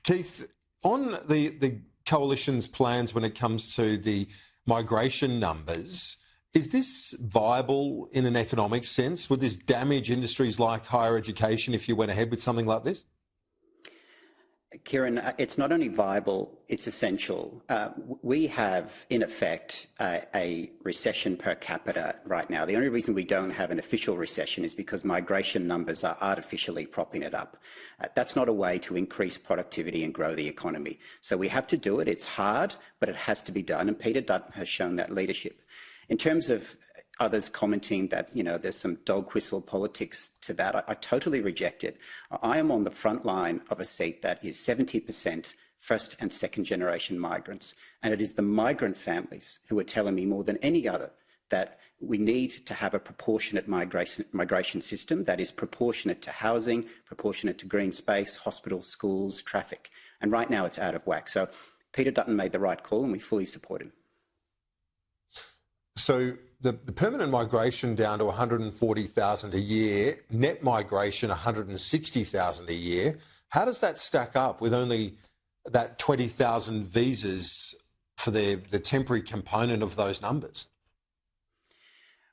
Keith, on the coalition's plans when it comes to the migration numbers, is this viable in an economic sense? Would this damage industries like higher education if you went ahead with something like this? Kieran, it's not only viable, it's essential. We have, in effect, a recession per capita right now. The only reason we don't have an official recession is because migration numbers are artificially propping it up. That's not a way to increase productivity and grow the economy. So we have to do it. It's hard, but it has to be done. And Peter Dutton has shown that leadership. In terms of others commenting that, there's some dog whistle politics to that, I totally reject it. I am on the front line of a seat that is 70% first and second generation migrants. And it is the migrant families who are telling me more than any other that we need to have a proportionate migration system that is proportionate to housing, proportionate to green space, hospitals, schools, traffic. And right now it's out of whack. So Peter Dutton made the right call and we fully support him. So the permanent migration down to 140,000 a year, net migration 160,000 a year. How does that stack up with only that 20,000 visas for the temporary component of those numbers?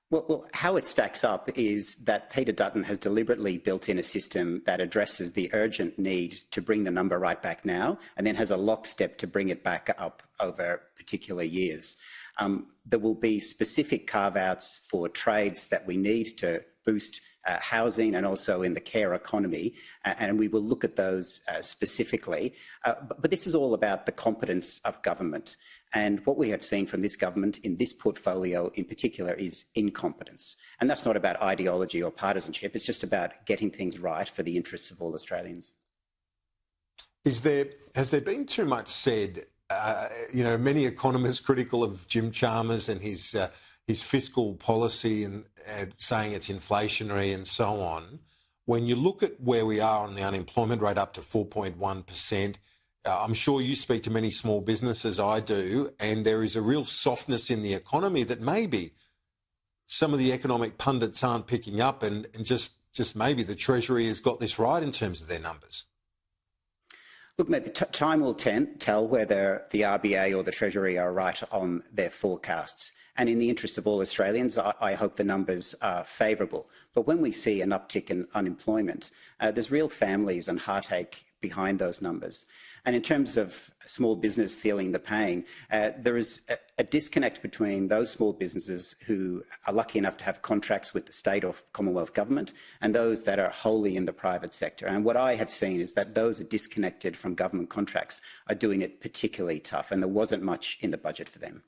Well, how it stacks up is that Peter Dutton has deliberately built in a system that addresses the urgent need to bring the number right back now and then has a lockstep to bring it back up over particular years. There will be specific carve-outs for trades that we need to boost housing and also in the care economy, and we will look at those specifically. But this is all about the competence of government. And what we have seen from this government in this portfolio in particular is incompetence. And that's not about ideology or partisanship, it's just about getting things right for the interests of all Australians. Has there been too much said? Many economists critical of Jim Chalmers and his fiscal policy and saying it's inflationary and so on. When you look at where we are on the unemployment rate up to 4.1%, I'm sure you speak to many small businesses, I do, and there is a real softness in the economy that maybe some of the economic pundits aren't picking up and just maybe the Treasury has got this right in terms of their numbers. Look, maybe time will tell whether the RBA or the Treasury are right on their forecasts. And in the interest of all Australians, I hope the numbers are favourable. But when we see an uptick in unemployment, there's real families and heartache behind those numbers. And in terms of small business feeling the pain, there is a disconnect between those small businesses who are lucky enough to have contracts with the state or Commonwealth government and those that are wholly in the private sector. And what I have seen is that those are disconnected from government contracts are doing it particularly tough, and there wasn't much in the budget for them.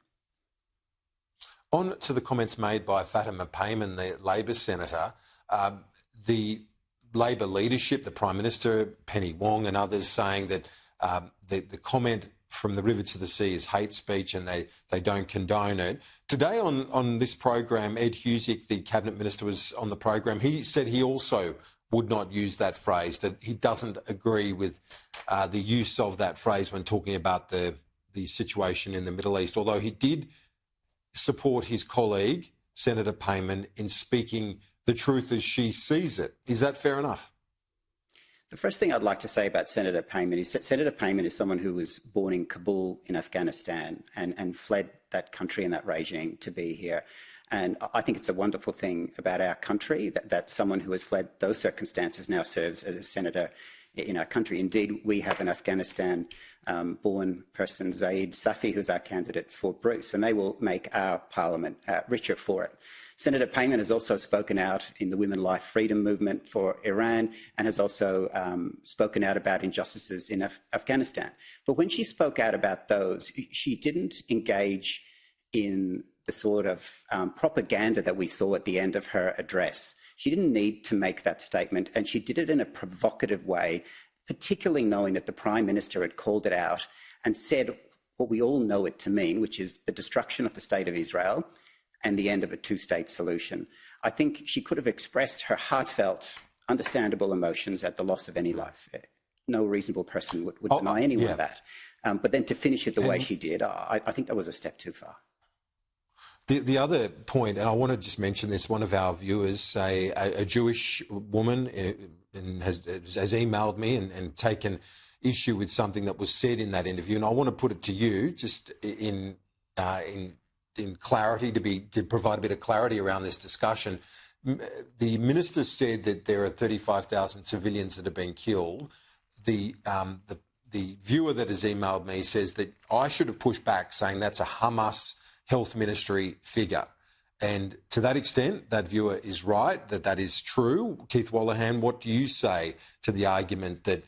On to the comments made by Fatima Payman, the Labor senator, the Labor leadership, the Prime Minister, Penny Wong and others saying that the comment from the river to the sea is hate speech and they don't condone it. Today on this program, Ed Husic, the Cabinet Minister, was on the program. He said he also would not use that phrase, that he doesn't agree with the use of that phrase when talking about the situation in the Middle East, although he did support his colleague, Senator Payman, in speaking the truth as she sees it. Is that fair enough? The first thing I'd like to say about Senator Payman is that Senator Payman is someone who was born in Kabul in Afghanistan and fled that country and that regime to be here. And I think it's a wonderful thing about our country that someone who has fled those circumstances now serves as a senator in our country. Indeed, we have an Afghanistan-born person, Zaid Safi, who's our candidate for Bruce, and they will make our parliament richer for it. Senator Payman has also spoken out in the Women Life Freedom movement for Iran and has also spoken out about injustices in Afghanistan. But when she spoke out about those, she didn't engage in the sort of propaganda that we saw at the end of her address. She didn't need to make that statement, and she did it in a provocative way, particularly knowing that the Prime Minister had called it out and said what we all know it to mean, which is the destruction of the State of Israel and the end of a two-state solution. I think she could have expressed her heartfelt, understandable emotions at the loss of any life. No reasonable person would deny anyone that. But then to finish it the way she did, I think that was a step too far. The other point, and I want to just mention this, one of our viewers, a Jewish woman, has emailed me and taken issue with something that was said in that interview, and I want to put it to you just in clarity to provide a bit of clarity around this discussion. The minister said that there are 35,000 civilians that have been killed. The viewer that has emailed me says that I should have pushed back, saying that's a Hamas health ministry figure. And to that extent, that viewer is right, that is true. Keith Wallahan, what do you say to the argument that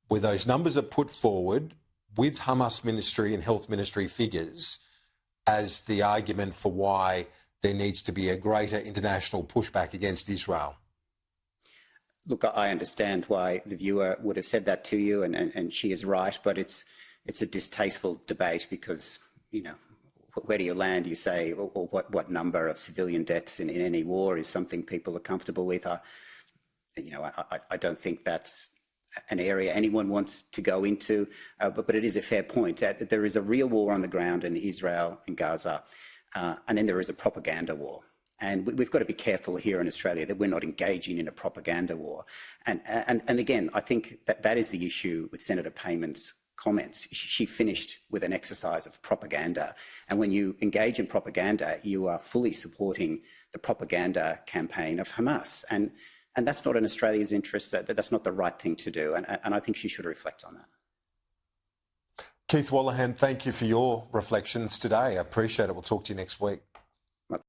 where those numbers are put forward with Hamas ministry and health ministry figures as the argument for why there needs to be a greater international pushback against Israel? Look, I understand why the viewer would have said that to you, and she is right, but it's a distasteful debate because, you know, where do you land? You say, or what number of civilian deaths in any war is something people are comfortable with. I don't think that's an area anyone wants to go into, but it is a fair point that there is a real war on the ground in Israel and Gaza, and then there is a propaganda war. And we've got to be careful here in Australia that we're not engaging in a propaganda war. And again, I think that is the issue with Senator Payman's comments. She finished with an exercise of propaganda. And when you engage in propaganda, you are fully supporting the propaganda campaign of Hamas. And that's not in Australia's interest. That's not the right thing to do. And I think she should reflect on that. Keith Wallahan, thank you for your reflections today. I appreciate it. We'll talk to you next week.